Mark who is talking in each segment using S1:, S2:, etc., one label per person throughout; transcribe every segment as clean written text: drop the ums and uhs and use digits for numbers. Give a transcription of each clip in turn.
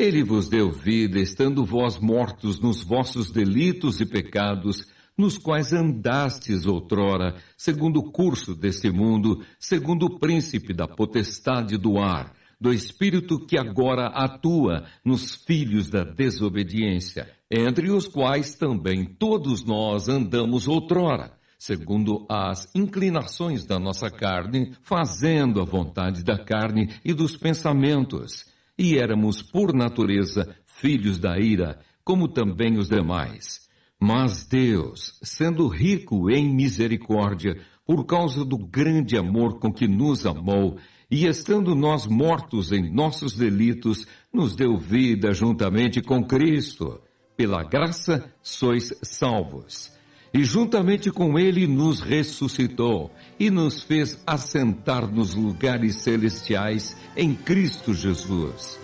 S1: Ele vos deu vida, estando vós mortos nos vossos delitos e pecados, nos quais andastes outrora, segundo o curso deste mundo, segundo o príncipe da potestade do ar, do espírito que agora atua nos filhos da desobediência, entre os quais também todos nós andamos outrora, segundo as inclinações da nossa carne, fazendo a vontade da carne e dos pensamentos. E éramos, por natureza, filhos da ira, como também os demais. Mas Deus, sendo rico em misericórdia, por causa do grande amor com que nos amou, e estando nós mortos em nossos delitos, nos deu vida juntamente com Cristo. Pela graça sois salvos. E juntamente com Ele nos ressuscitou e nos fez assentar nos lugares celestiais em Cristo Jesus.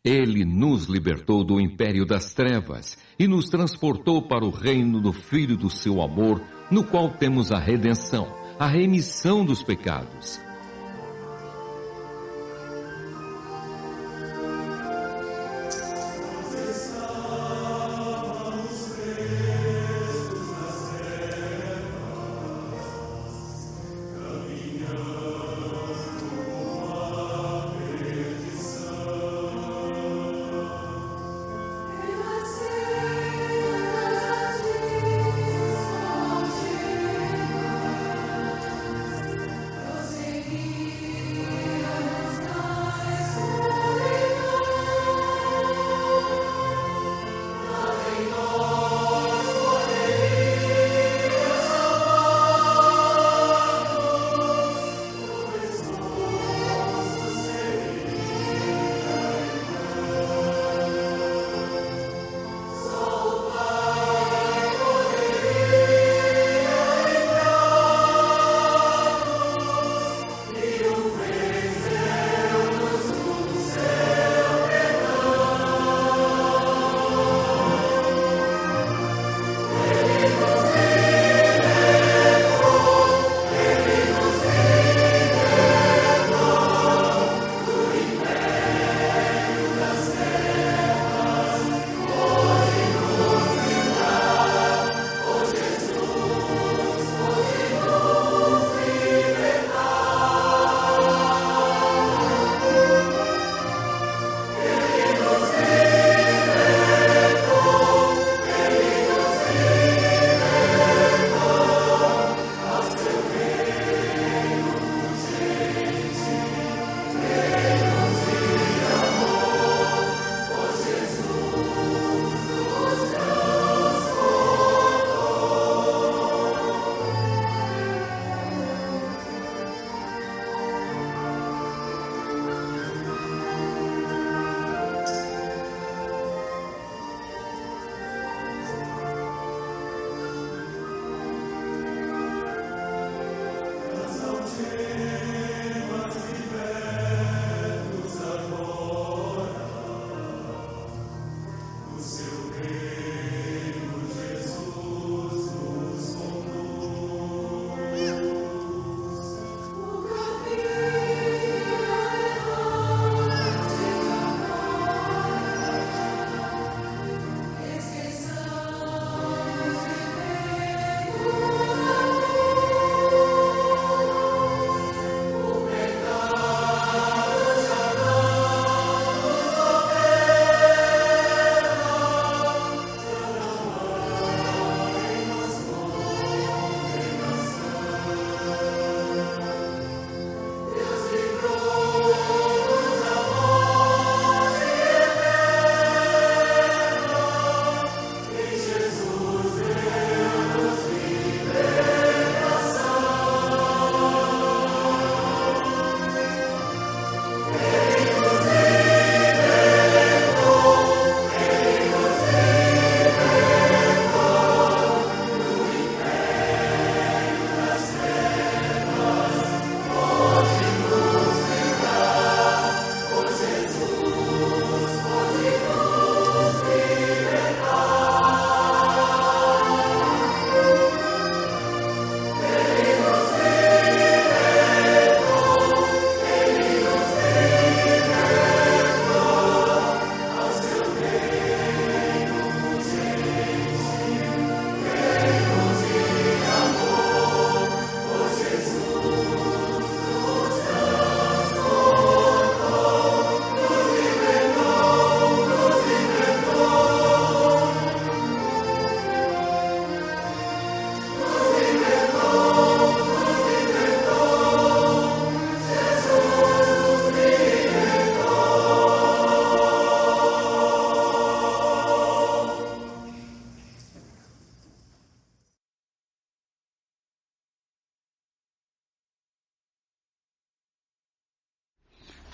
S1: Ele nos libertou do império das trevas e nos transportou para o reino do Filho do seu amor, no qual temos a redenção, a remissão dos pecados.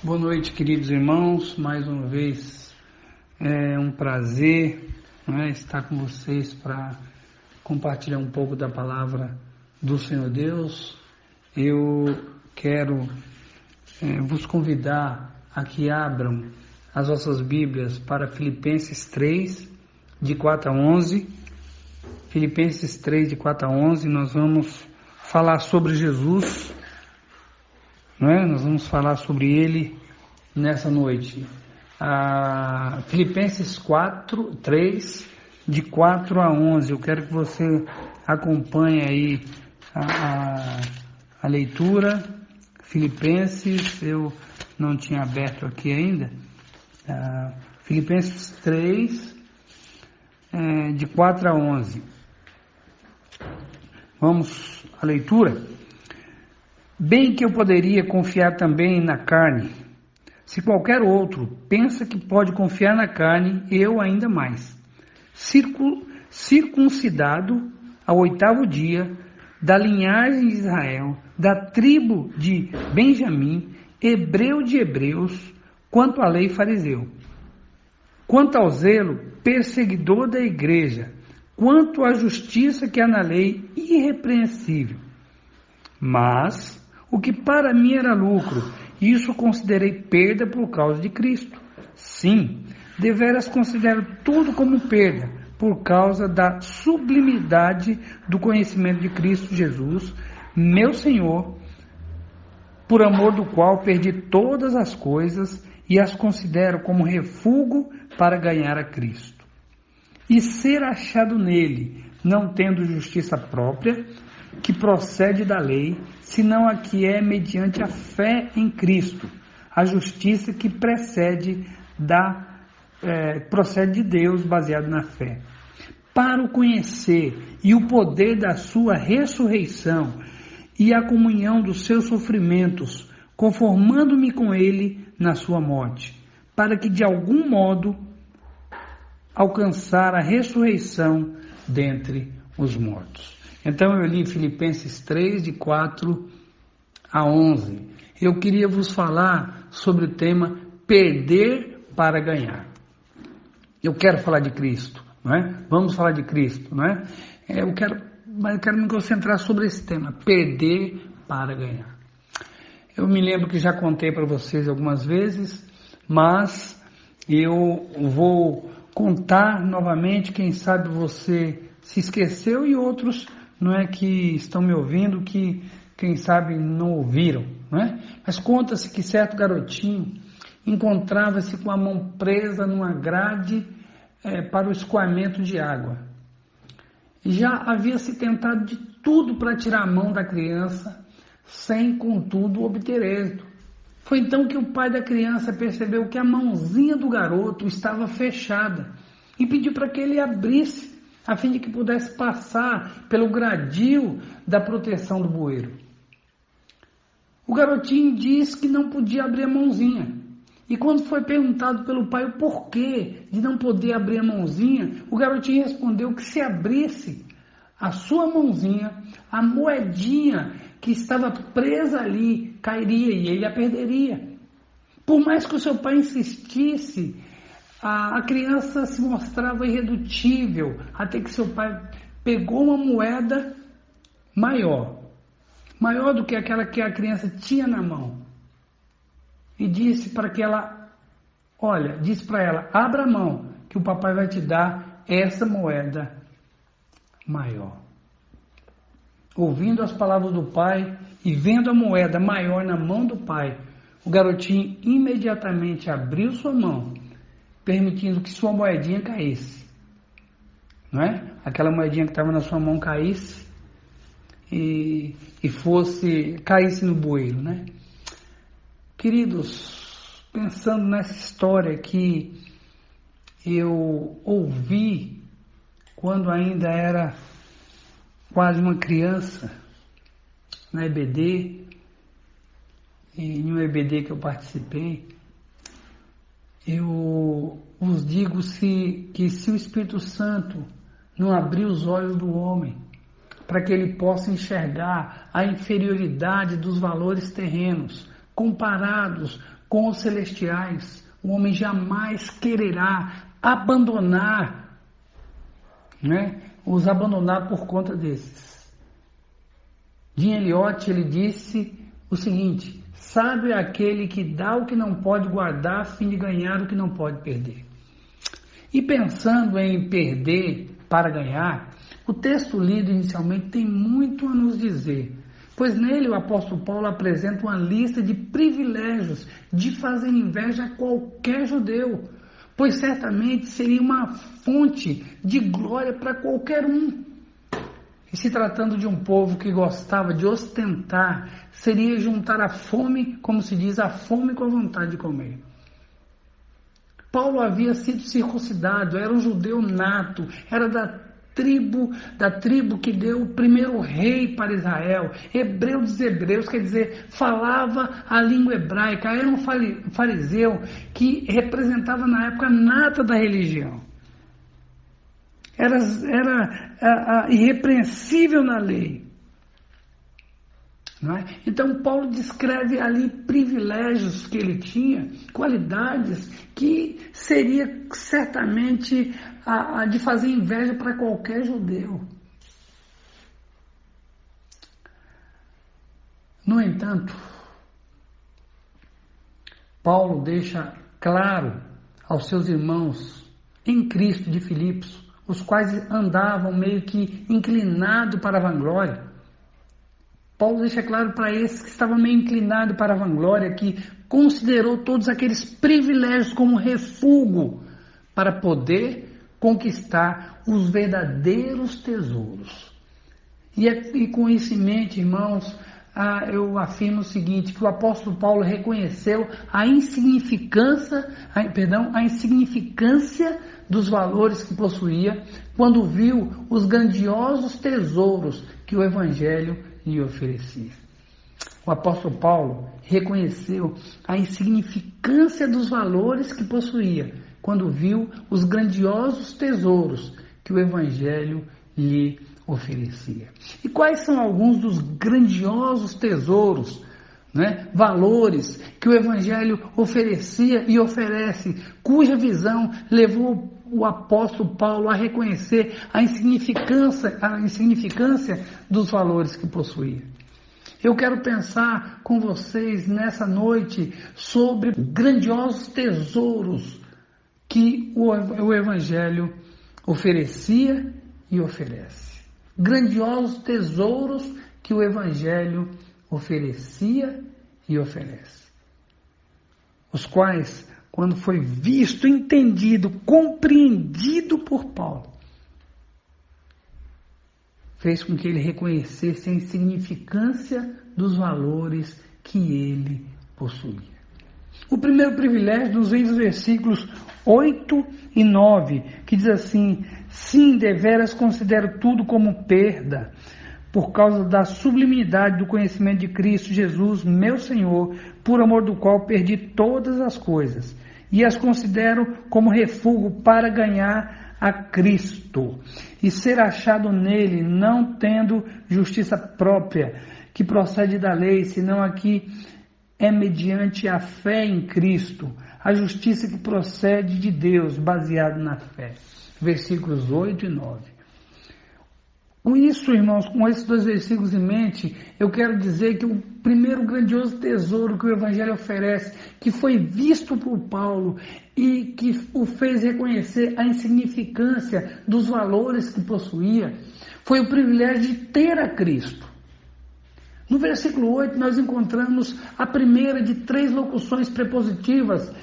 S2: Boa noite, queridos irmãos. Mais uma vez é um prazer, estar com vocês para compartilhar um pouco da palavra do Senhor Deus. Eu quero vos convidar a que abram as vossas Bíblias para Filipenses 3, de 4 a 11. Filipenses 3, de 4 a 11, nós vamos falar sobre Jesus, não é? Nós vamos falar sobre Ele nessa noite. Filipenses 3, de 4 a 11. Eu quero que você acompanhe aí a leitura. Filipenses, eu não tinha aberto aqui ainda. Filipenses 3, de 4 a 11. Vamos à leitura. Bem que eu poderia confiar também na carne. Se qualquer outro pensa que pode confiar na carne, eu ainda mais. Circuncidado ao 8º dia, da linhagem de Israel, da tribo de Benjamim, hebreu de hebreus, quanto à lei fariseu. Quanto ao zelo, perseguidor da igreja, quanto à justiça que há na lei, irrepreensível. Mas o que para mim era lucro, isso considerei perda por causa de Cristo. Sim, deveras considero tudo como perda, por causa da sublimidade do conhecimento de Cristo Jesus, meu Senhor, por amor do qual perdi todas as coisas e as considero como refúgio para ganhar a Cristo. E ser achado nele, não tendo justiça própria, que procede da lei, senão a que é mediante a fé em Cristo, a justiça que procede de Deus, baseado na fé. Para o conhecer e o poder da sua ressurreição e a comunhão dos seus sofrimentos, conformando-me com ele na sua morte, para que de algum modo alcançar a ressurreição dentre os mortos. Então eu li Filipenses 3, de 4 a 11. Eu queria vos falar sobre o tema perder para ganhar. Eu quero falar de Cristo, não é? Vamos falar de Cristo, não é? Eu quero me concentrar sobre esse tema, perder para ganhar. Eu me lembro que já contei para vocês algumas vezes, mas eu vou contar novamente, quem sabe você se esqueceu e outros, não é, que estão me ouvindo, que quem sabe não ouviram, não é? Mas conta-se que certo garotinho encontrava-se com a mão presa numa grade para o escoamento de água. Já havia se tentado de tudo para tirar a mão da criança, sem, contudo, obter êxito. Foi então que o pai da criança percebeu que a mãozinha do garoto estava fechada e pediu para que ele abrisse, a fim de que pudesse passar pelo gradil da proteção do bueiro. O garotinho disse que não podia abrir a mãozinha. E quando foi perguntado pelo pai o porquê de não poder abrir a mãozinha, o garotinho respondeu que se abrisse a sua mãozinha, a moedinha que estava presa ali cairia e ele a perderia. Por mais que o seu pai insistisse, a criança se mostrava irredutível, até que seu pai pegou uma moeda maior do que aquela que a criança tinha na mão, e disse para ela, abra a mão, que o papai vai te dar essa moeda maior. Ouvindo as palavras do pai e vendo a moeda maior na mão do pai, o garotinho imediatamente abriu sua mão, permitindo que sua moedinha caísse. Não é? Aquela moedinha que estava na sua mão caísse e caísse no bueiro, né? Queridos, pensando nessa história que eu ouvi quando ainda era quase uma criança, na EBD, em um EBD que eu participei, eu vos digo que se o Espírito Santo não abrir os olhos do homem, para que ele possa enxergar a inferioridade dos valores terrenos, comparados com os celestiais, o homem jamais quererá abandonar, né? Os abandonar por conta desses. Jim Elliot, ele disse o seguinte: Sábio é aquele que dá o que não pode guardar a fim de ganhar o que não pode perder. E pensando em perder para ganhar, o texto lido inicialmente tem muito a nos dizer, pois nele o apóstolo Paulo apresenta uma lista de privilégios de fazer inveja a qualquer judeu, pois certamente seria uma fonte de glória para qualquer um. E se tratando de um povo que gostava de ostentar, seria juntar a fome, como se diz, a fome com a vontade de comer. Paulo havia sido circuncidado, era um judeu nato, era da tribo que deu o primeiro rei para Israel, hebreu dos hebreus, quer dizer, falava a língua hebraica, era um fariseu que representava na época a nata da religião. Era irrepreensível na lei. Não é? Então Paulo descreve ali privilégios que ele tinha, qualidades que seria certamente de fazer inveja para qualquer judeu. No entanto, Paulo deixa claro aos seus irmãos em Cristo de Filipos, os quais andavam meio que inclinados para a vanglória. Paulo deixa claro para esses que estavam meio inclinados para a vanglória, que considerou todos aqueles privilégios como refúgio para poder conquistar os verdadeiros tesouros. E com isso em mente, irmãos, eu afirmo o seguinte, que o apóstolo Paulo reconheceu a insignificância dos valores que possuía quando viu os grandiosos tesouros que o Evangelho lhe oferecia. O apóstolo Paulo reconheceu a insignificância dos valores que possuía quando viu os grandiosos tesouros que o Evangelho lhe oferecia. E quais são alguns dos grandiosos tesouros, valores que o Evangelho oferecia e oferece, cuja visão levou o apóstolo Paulo a reconhecer a insignificância dos valores que possuía? Eu quero pensar com vocês nessa noite sobre grandiosos tesouros que o Evangelho oferecia e oferece. Grandiosos tesouros que o Evangelho oferecia e oferece. Os quais, quando foi visto, entendido, compreendido por Paulo, fez com que ele reconhecesse a insignificância dos valores que ele possuía. O primeiro privilégio nos vem dos versículos 8 e 9, que diz assim: sim, deveras considero tudo como perda, por causa da sublimidade do conhecimento de Cristo Jesus, meu Senhor, por amor do qual perdi todas as coisas, e as considero como refúgio para ganhar a Cristo, e ser achado nele, não tendo justiça própria, que procede da lei, senão a que é mediante a fé em Cristo, a justiça que procede de Deus, baseado na fé. Versículos 8 e 9. Com isso, irmãos, com esses dois versículos em mente, eu quero dizer que o primeiro grandioso tesouro que o Evangelho oferece, que foi visto por Paulo e que o fez reconhecer a insignificância dos valores que possuía, foi o privilégio de ter a Cristo. No versículo 8, nós encontramos a primeira de 3 locuções prepositivas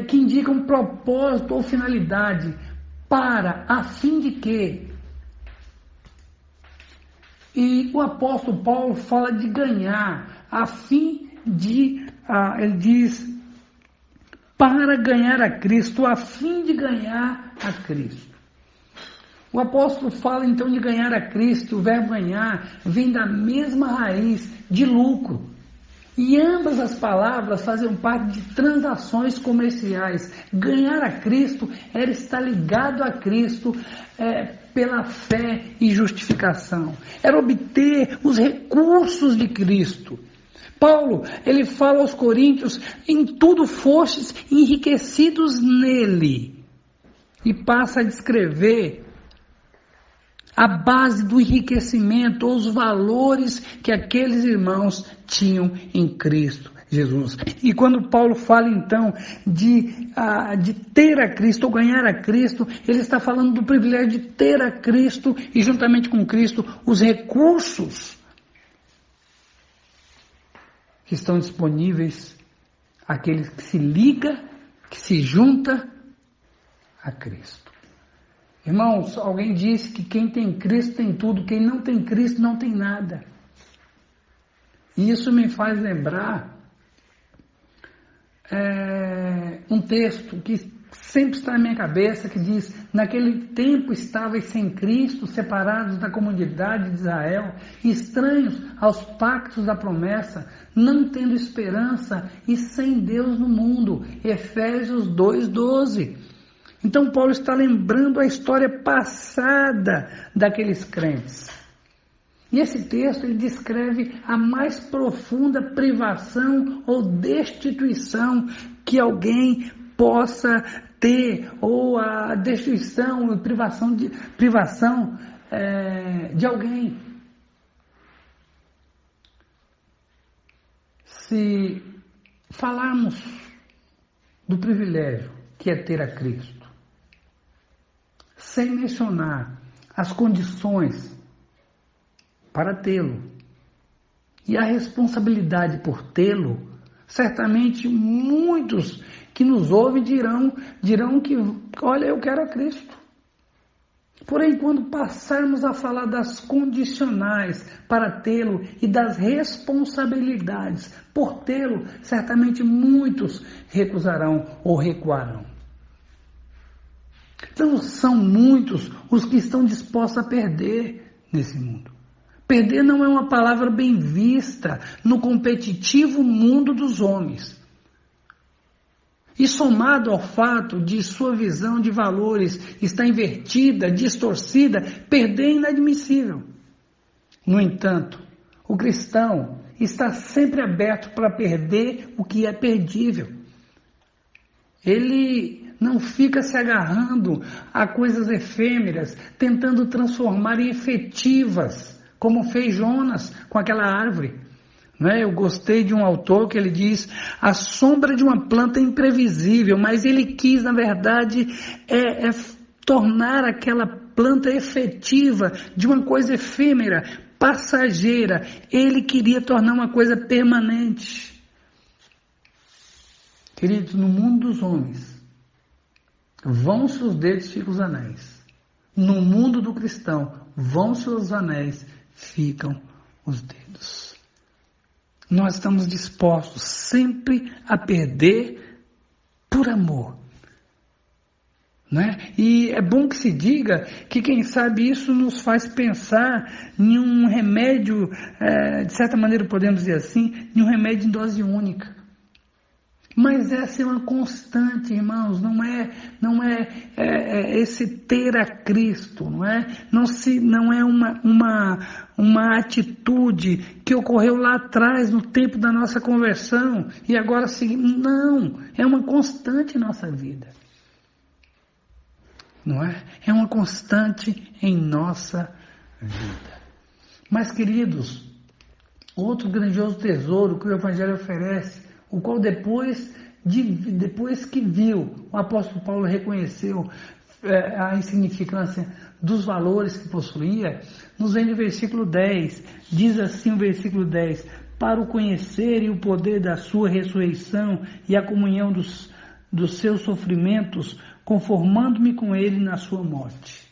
S2: que indicam propósito ou finalidade, para, a fim de que. E o apóstolo Paulo fala de ganhar, a fim de, ele diz, para ganhar a Cristo, a fim de ganhar a Cristo. O apóstolo fala então de ganhar a Cristo. O verbo ganhar vem da mesma raiz de lucro. E ambas as palavras faziam parte de transações comerciais. Ganhar a Cristo era estar ligado a Cristo pela fé e justificação. Era obter os recursos de Cristo. Paulo, ele fala aos coríntios: em tudo fostes enriquecidos nele. E passa a descrever a base do enriquecimento, os valores que aqueles irmãos tinham em Cristo. Jesus. E quando Paulo fala então de ter a Cristo ou ganhar a Cristo, ele está falando do privilégio de ter a Cristo e juntamente com Cristo os recursos que estão disponíveis àquele que se liga, que se junta a Cristo. Irmãos, alguém disse que quem tem Cristo tem tudo, quem não tem Cristo não tem nada. E isso me faz lembrar um texto que sempre está na minha cabeça, que diz: naquele tempo estavais sem Cristo, separados da comunidade de Israel, estranhos aos pactos da promessa, não tendo esperança e sem Deus no mundo. Efésios 2:12. Então Paulo está lembrando a história passada daqueles crentes. E esse texto ele descreve a mais profunda privação ou destituição que alguém possa ter, ou a destituição e privação de alguém. Se falarmos do privilégio que é ter a Cristo, sem mencionar as condições para tê-lo e a responsabilidade por tê-lo, certamente muitos que nos ouvem dirão que, olha, eu quero a Cristo. Porém, quando passarmos a falar das condicionais para tê-lo e das responsabilidades por tê-lo, certamente muitos recusarão ou recuarão. Então, são muitos os que estão dispostos a perder nesse mundo. Perder não é uma palavra bem vista no competitivo mundo dos homens. E somado ao fato de sua visão de valores estar invertida, distorcida, perder é inadmissível. No entanto, o cristão está sempre aberto para perder o que é perdível. Ele não fica se agarrando a coisas efêmeras, tentando transformar em efetivas, como fez Jonas com aquela árvore. Eu gostei de um autor que ele diz: a sombra de uma planta é imprevisível, mas ele quis, na verdade, tornar aquela planta efetiva de uma coisa efêmera, passageira. Ele queria tornar uma coisa permanente. Queridos, no mundo dos homens, vão-se os dedos, ficam os anéis. No mundo do cristão, vão-se os anéis, ficam os dedos. Nós estamos dispostos sempre a perder por amor. E é bom que se diga que, quem sabe, isso nos faz pensar em um remédio, de certa maneira podemos dizer assim, em um remédio em dose única. Mas essa é uma constante, irmãos, não é esse ter a Cristo, não é uma atitude que ocorreu lá atrás, no tempo da nossa conversão, e agora seguimos. Não, é uma constante em nossa vida, não é? É uma constante em nossa vida. Mas, queridos, outro grandioso tesouro que o Evangelho oferece, o qual depois que viu, o apóstolo Paulo reconheceu a insignificância dos valores que possuía, nos vem no versículo 10, diz assim o versículo 10: para o conhecer e o poder da sua ressurreição e a comunhão dos seus sofrimentos, conformando-me com ele na sua morte.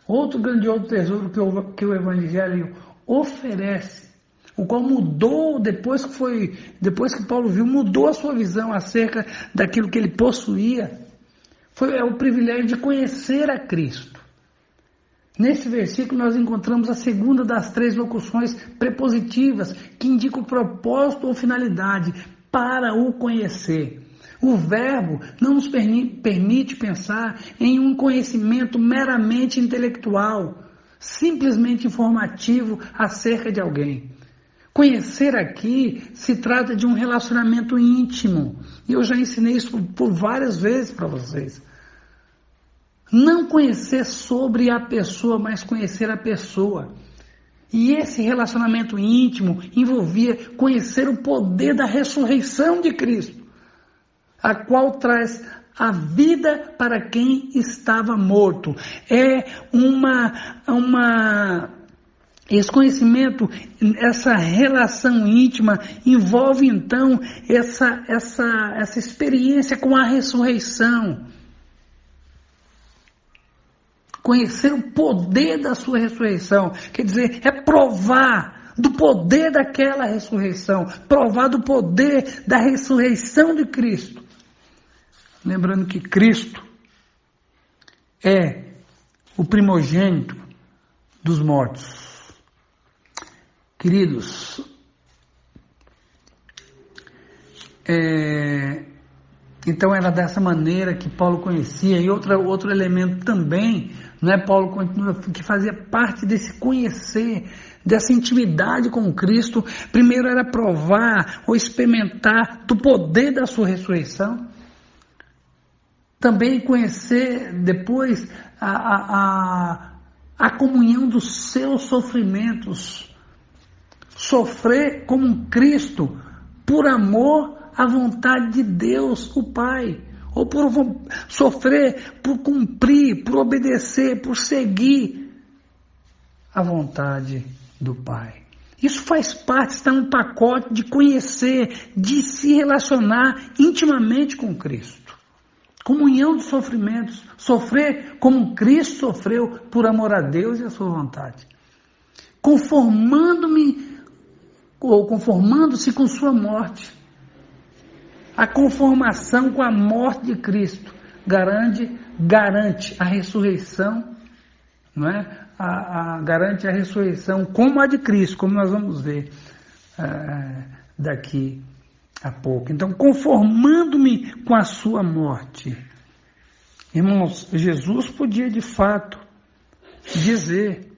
S2: Outro grandioso tesouro que o Evangelho oferece, o qual mudou, depois que Paulo viu, mudou a sua visão acerca daquilo que ele possuía, é o privilégio de conhecer a Cristo. Nesse versículo nós encontramos a segunda das 3 locuções prepositivas, que indica o propósito ou finalidade, para o conhecer. O verbo não nos permite pensar em um conhecimento meramente intelectual, simplesmente informativo acerca de alguém. Conhecer aqui se trata de um relacionamento íntimo. E eu já ensinei isso por várias vezes para vocês. Não conhecer sobre a pessoa, mas conhecer a pessoa. E esse relacionamento íntimo envolvia conhecer o poder da ressurreição de Cristo, a qual traz a vida para quem estava morto. Esse conhecimento, essa relação íntima envolve então essa experiência com a ressurreição. Conhecer o poder da sua ressurreição, quer dizer, é provar do poder daquela ressurreição, provar do poder da ressurreição de Cristo. Lembrando que Cristo é o primogênito dos mortos. Queridos, então era dessa maneira que Paulo conhecia. E outro elemento também, não é? Paulo continua, que fazia parte desse conhecer, dessa intimidade com Cristo. Primeiro era provar ou experimentar do poder da sua ressurreição. Também conhecer depois a comunhão dos seus sofrimentos. Sofrer como um Cristo por amor à vontade de Deus, o Pai. Ou por sofrer, por cumprir, por obedecer, por seguir a vontade do Pai. Isso faz parte, está no pacote de conhecer, de se relacionar intimamente com Cristo. Comunhão dos sofrimentos. Sofrer como Cristo sofreu por amor a Deus e a sua vontade. Conformando-se com sua morte. A conformação com a morte de Cristo garante a ressurreição, não é? Garante a ressurreição como a de Cristo, como nós vamos ver daqui a pouco. Então, conformando-me com a sua morte. Irmãos, Jesus podia de fato dizer,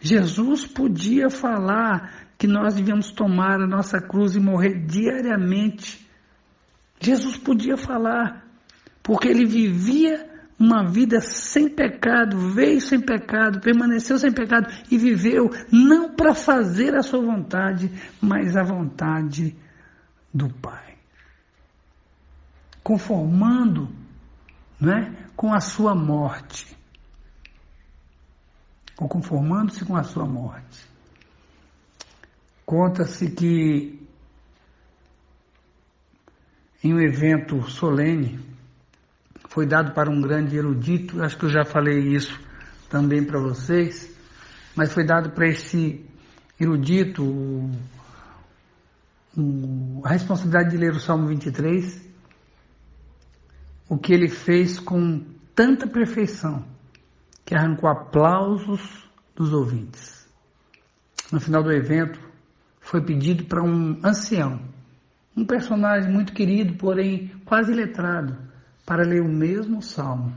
S2: Jesus podia falar que nós devíamos tomar a nossa cruz e morrer diariamente. Jesus podia falar, porque ele vivia uma vida sem pecado, veio sem pecado, permaneceu sem pecado e viveu não para fazer a sua vontade, mas a vontade do Pai. Conformando, né, com a sua morte. Ou conformando-se com a sua morte. Conta-se que em um evento solene, foi dado para um grande erudito, acho que eu já falei isso também para vocês, mas foi dado para esse erudito a responsabilidade de ler o Salmo 23, o que ele fez com tanta perfeição, que arrancou aplausos dos ouvintes. No final do evento, foi pedido para um ancião, um personagem muito querido, porém quase letrado, para ler o mesmo salmo.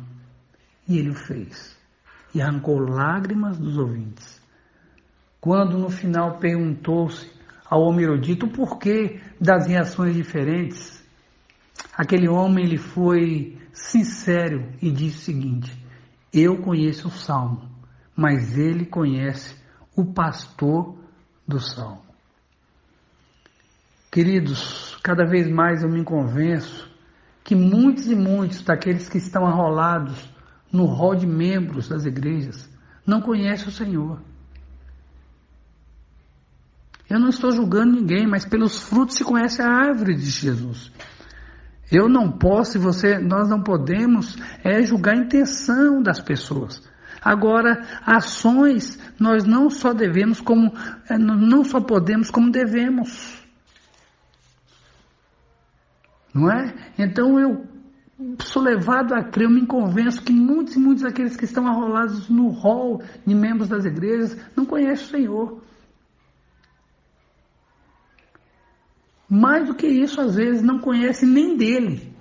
S2: E ele o fez. E arrancou lágrimas dos ouvintes. Quando no final perguntou-se ao homem erudito o porquê das reações diferentes, aquele homem ele foi sincero e disse o seguinte: eu conheço o salmo, mas ele conhece o pastor do salmo. Queridos, cada vez mais eu me convenço que muitos e muitos daqueles que estão arrolados no rol de membros das igrejas não conhecem o Senhor. Eu não estou julgando ninguém, mas pelos frutos se conhece a árvore de Jesus. Eu não posso, nós não podemos julgar a intenção das pessoas. Agora, ações nós não só podemos como devemos. Não é? Então eu sou levado a crer, eu me convenço que muitos e muitos daqueles que estão arrolados no rol de membros das igrejas não conhecem o Senhor. Mais do que isso, às vezes, não conhecem nem dele.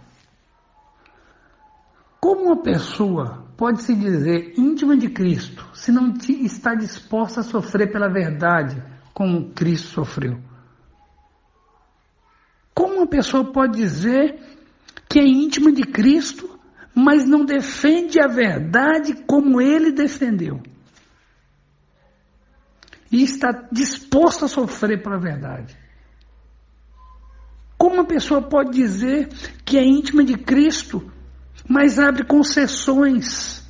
S2: Como uma pessoa pode se dizer íntima de Cristo se não está disposta a sofrer pela verdade como Cristo sofreu? Como uma pessoa pode dizer que é íntima de Cristo, mas não defende a verdade como ele defendeu? e está disposto a sofrer pela verdade. Como uma pessoa pode dizer que é íntima de Cristo, mas abre concessões?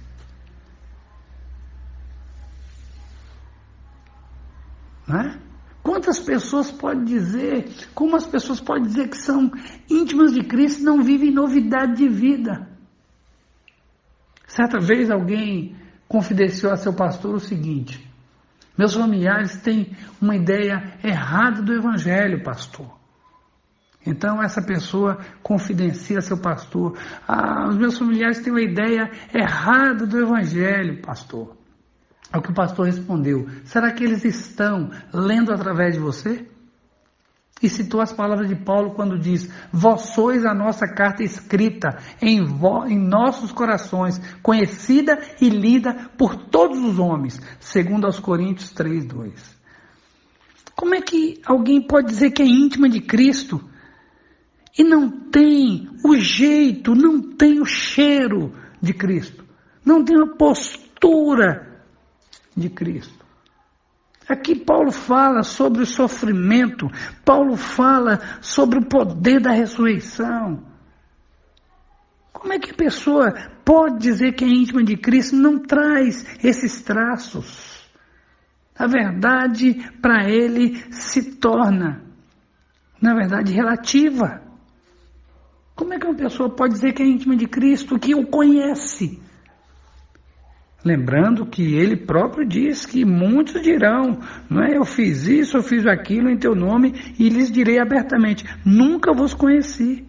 S2: Não é? Quantas pessoas podem dizer, como as pessoas podem dizer que são íntimas de Cristo e não vivem novidade de vida? Certa vez alguém confidenciou a seu pastor o seguinte: meus familiares têm uma ideia errada do Evangelho, pastor. Então essa pessoa confidencia a seu pastor: os meus familiares têm uma ideia errada do Evangelho, pastor. Ao que o pastor respondeu: será que eles estão lendo através de você? E citou as palavras de Paulo quando diz: vós sois a nossa carta escrita em nossos corações, conhecida e lida por todos os homens, segundo aos Coríntios 3:2. Como é que alguém pode dizer que é íntima de Cristo e não tem o jeito, não tem o cheiro de Cristo, não tem a postura de Cristo? Aqui Paulo fala sobre o sofrimento, Paulo fala sobre o poder da ressurreição. Como é que a pessoa pode dizer que é íntima de Cristo e não traz esses traços? A verdade para ele se torna, na verdade, relativa. Como é que uma pessoa pode dizer que é íntima de Cristo, que o conhece? Lembrando que ele próprio diz que muitos dirão, não é, eu fiz isso, eu fiz aquilo em teu nome, e lhes direi abertamente: nunca vos conheci.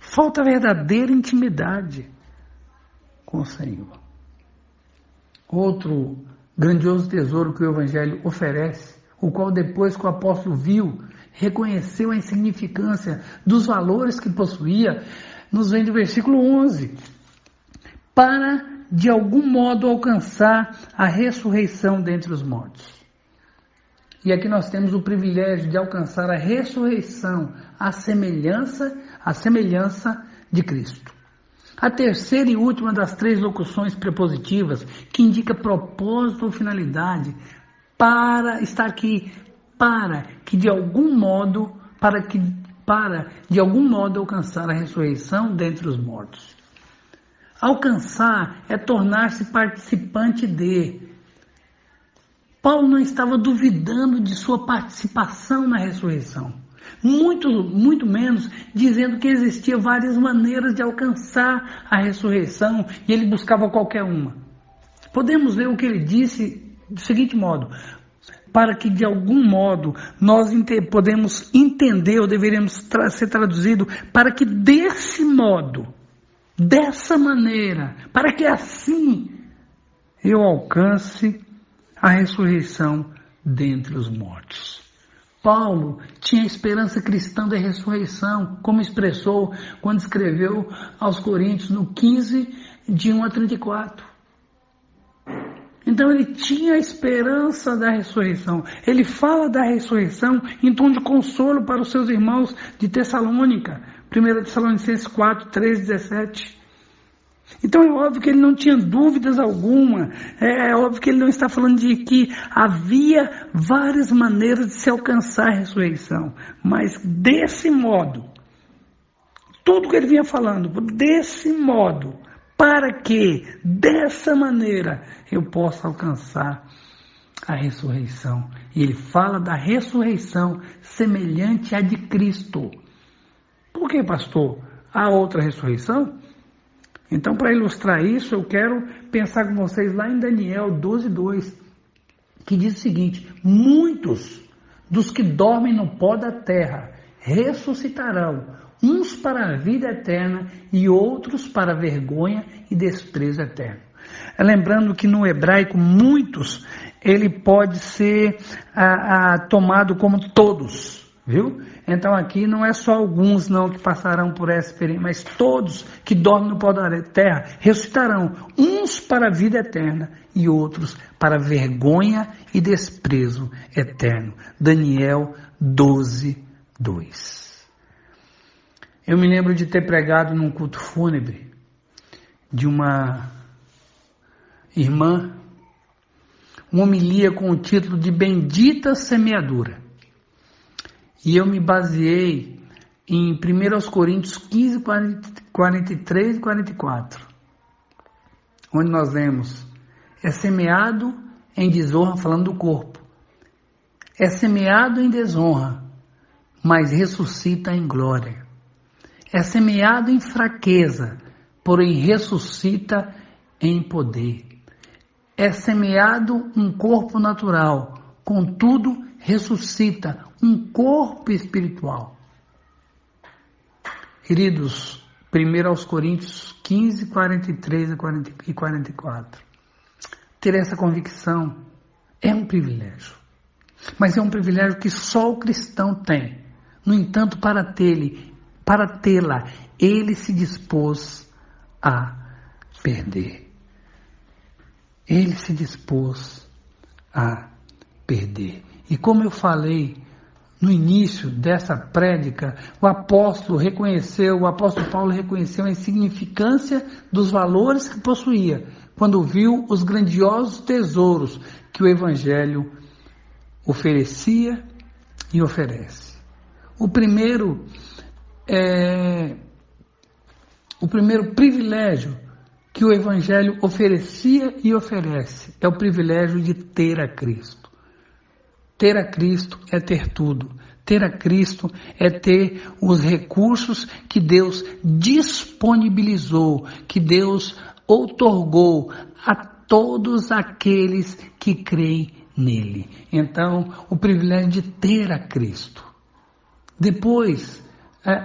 S2: Falta verdadeira intimidade com o Senhor. Outro grandioso tesouro que o Evangelho oferece, o qual depois que o apóstolo viu, reconheceu a insignificância dos valores que possuía, nos vem do versículo 11. Para, de algum modo, alcançar a ressurreição dentre os mortos. E aqui nós temos o privilégio de alcançar a ressurreição, a semelhança de Cristo. A terceira e última das três locuções prepositivas, que indica propósito ou finalidade, está aqui, para de algum modo alcançar a ressurreição dentre os mortos. Alcançar é tornar-se participante de. Paulo não estava duvidando de sua participação na ressurreição. Muito menos dizendo que existia várias maneiras de alcançar a ressurreição e ele buscava qualquer uma. Podemos ver o que ele disse do seguinte modo: para que de algum modo nós podemos entender, ou deveríamos ser traduzido, para que desse modo, dessa maneira, para que assim eu alcance a ressurreição dentre os mortos. Paulo tinha esperança cristã da ressurreição, como expressou quando escreveu aos Coríntios no 15, de 1 a 34. Então ele tinha a esperança da ressurreição. Ele fala da ressurreição em tom de consolo para os seus irmãos de Tessalônica. 1 Tessalonicenses 4, 13, 17. Então é óbvio que ele não tinha dúvidas alguma. É óbvio que ele não está falando de que havia várias maneiras de se alcançar a ressurreição. Mas desse modo, tudo que ele vinha falando, desse modo, para que dessa maneira eu possa alcançar a ressurreição. E ele fala da ressurreição semelhante à de Cristo. Por que, pastor? Há outra ressurreição? Então, para ilustrar isso, eu quero pensar com vocês lá em Daniel 12:2, que diz o seguinte: muitos dos que dormem no pó da terra ressuscitarão, uns para a vida eterna e outros para a vergonha e desprezo eterno. Lembrando que no hebraico, muitos, ele pode ser tomado como todos, viu? Então aqui não é só alguns não que passarão por essa experiência, mas todos que dormem no pó da terra ressuscitarão, uns para a vida eterna e outros para vergonha e desprezo eterno. Daniel 12:2. Eu me lembro de ter pregado num culto fúnebre de uma irmã, uma homilia com o título de Bendita Semeadura. E eu me baseei em 1 Coríntios 15, 43 e 44, onde nós lemos: é semeado em desonra, falando do corpo, é semeado em desonra, mas ressuscita em glória. É semeado em fraqueza, porém ressuscita em poder. É semeado um corpo natural, contudo ressuscita um corpo espiritual. Queridos, 1 Coríntios 15, 43 e 44. Ter essa convicção é um privilégio, mas é um privilégio que só o cristão tem. No entanto, para tê-la, ele se dispôs a perder. Ele se dispôs a perder. E como eu falei no início dessa prédica, o apóstolo Paulo reconheceu a insignificância dos valores que possuía, quando viu os grandiosos tesouros que o Evangelho oferecia e oferece. O primeiro privilégio que o Evangelho oferecia e oferece é o privilégio de ter a Cristo. Ter a Cristo é ter tudo. Ter a Cristo é ter os recursos que Deus disponibilizou, que Deus outorgou a todos aqueles que creem nele. Então, o privilégio de ter a Cristo. Depois,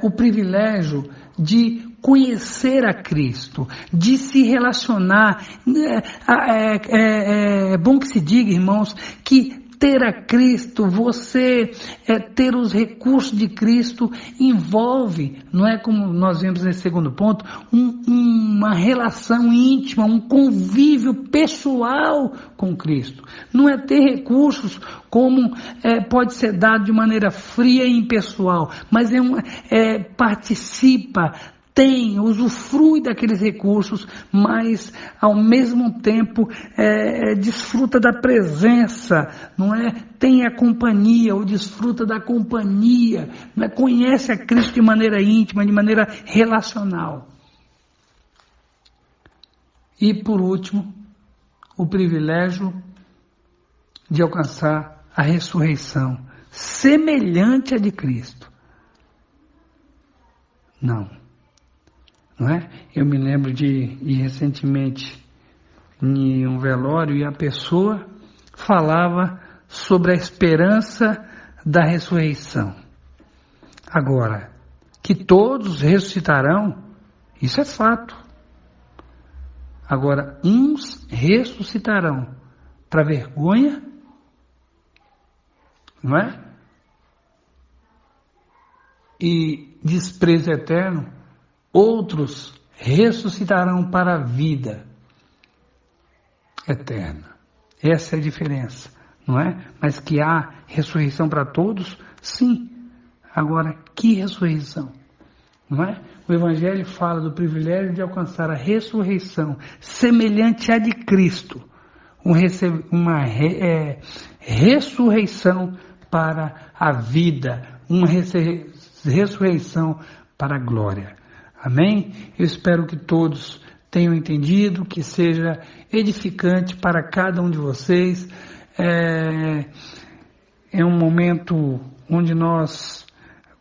S2: o privilégio de conhecer a Cristo, de se relacionar. É bom que se diga, irmãos, que ter a Cristo, você ter os recursos de Cristo, envolve, não é como nós vemos nesse segundo ponto, uma relação íntima, um convívio pessoal com Cristo. Não é ter recursos como pode ser dado de maneira fria e impessoal, mas participa, usufrui daqueles recursos, mas ao mesmo tempo desfruta da presença, não é? Tem a companhia, ou desfruta da companhia, não é? Conhece a Cristo de maneira íntima, de maneira relacional. E por último, o privilégio de alcançar a ressurreição semelhante à de Cristo. Não é? Eu me lembro de ir recentemente em um velório e a pessoa falava sobre a esperança da ressurreição. Agora, que todos ressuscitarão, isso é fato. Agora, uns ressuscitarão para vergonha, não é? E desprezo eterno. Outros ressuscitarão para a vida eterna. Essa é a diferença, não é? Mas que há ressurreição para todos, sim. Agora, que ressurreição? Não é? O Evangelho fala do privilégio de alcançar a ressurreição semelhante à de Cristo. Uma ressurreição para a vida, uma ressurreição para a glória. Amém? Eu espero que todos tenham entendido, que seja edificante para cada um de vocês. É um momento onde nós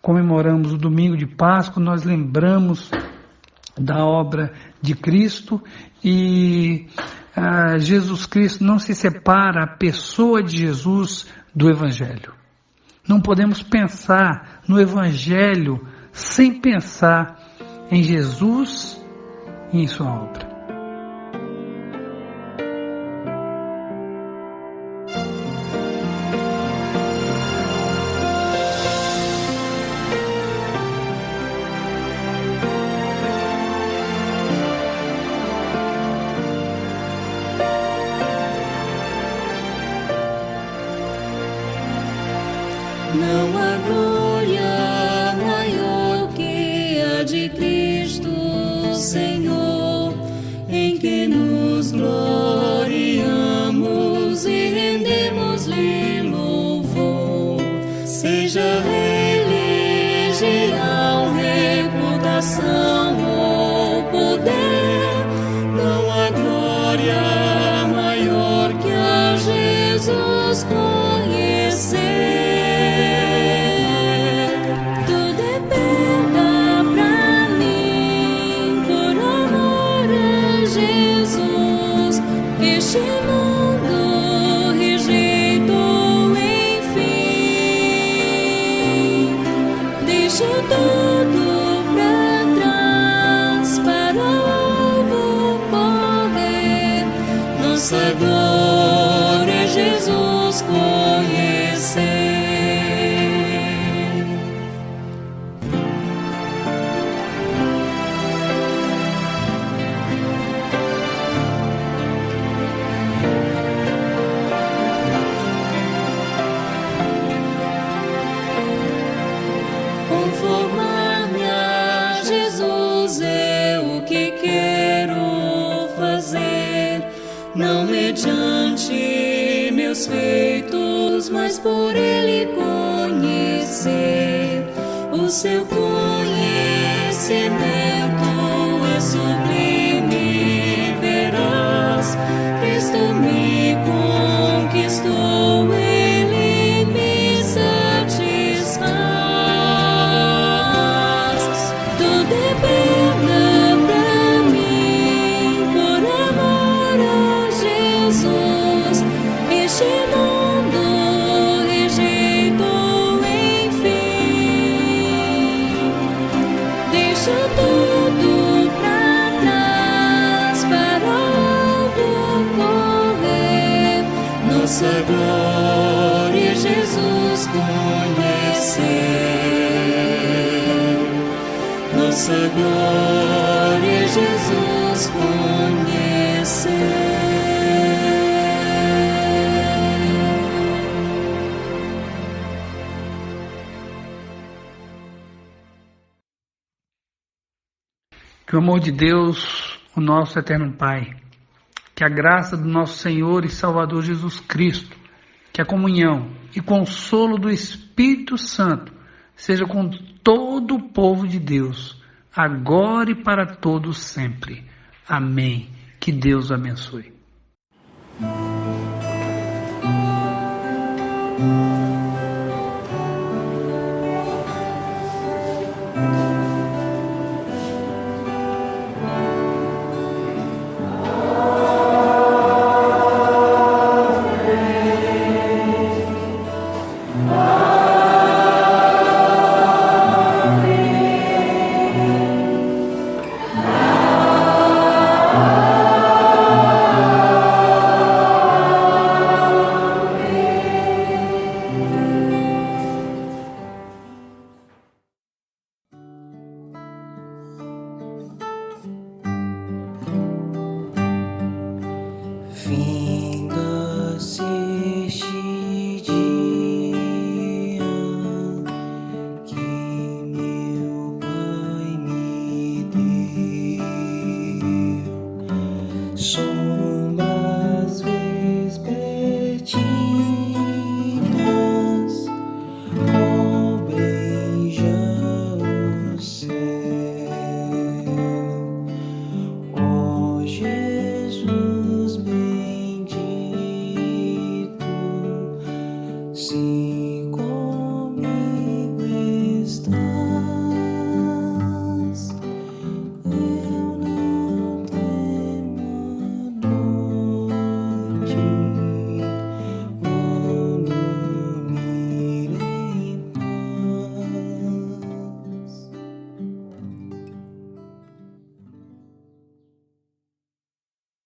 S2: comemoramos o domingo de Páscoa, nós lembramos da obra de Cristo e Jesus Cristo não se separa, a pessoa de Jesus, do Evangelho. Não podemos pensar no Evangelho sem pensar em Jesus e em sua obra.
S3: Não há glória maior que a de Cristo, Senhor, em que nos gloriamos e lhe louvor. Seja religião, reputação ou poder, não há glória maior que a Jesus conhecer. Tudo é perda pra mim, por amor a Jesus. Este mundo rejeitou, enfim. Deixa tudo pra trás, para o alvo correr. Nossa glória é Jesus conhecer. Conformar-me a Jesus é o que quero fazer, não mediante meus feitos, mas por Ele conhecer. O seu conhecimento é sublime, veraz. Cristo me conquistou, Ele me satisfaz. Tudo é perda pra mim, por amor a Jesus. Este mundo rejeitou, enfim. Deixa tudo pra trás, para o alvo correr. Nossa glória é Jesus conhecer. Nossa glória é Jesus conhecer.
S2: Que o amor de Deus, o nosso eterno Pai, que a graça do nosso Senhor e Salvador Jesus Cristo, que a comunhão e consolo do Espírito Santo seja com todo o povo de Deus, agora e para todos sempre. Amém. Que Deus abençoe.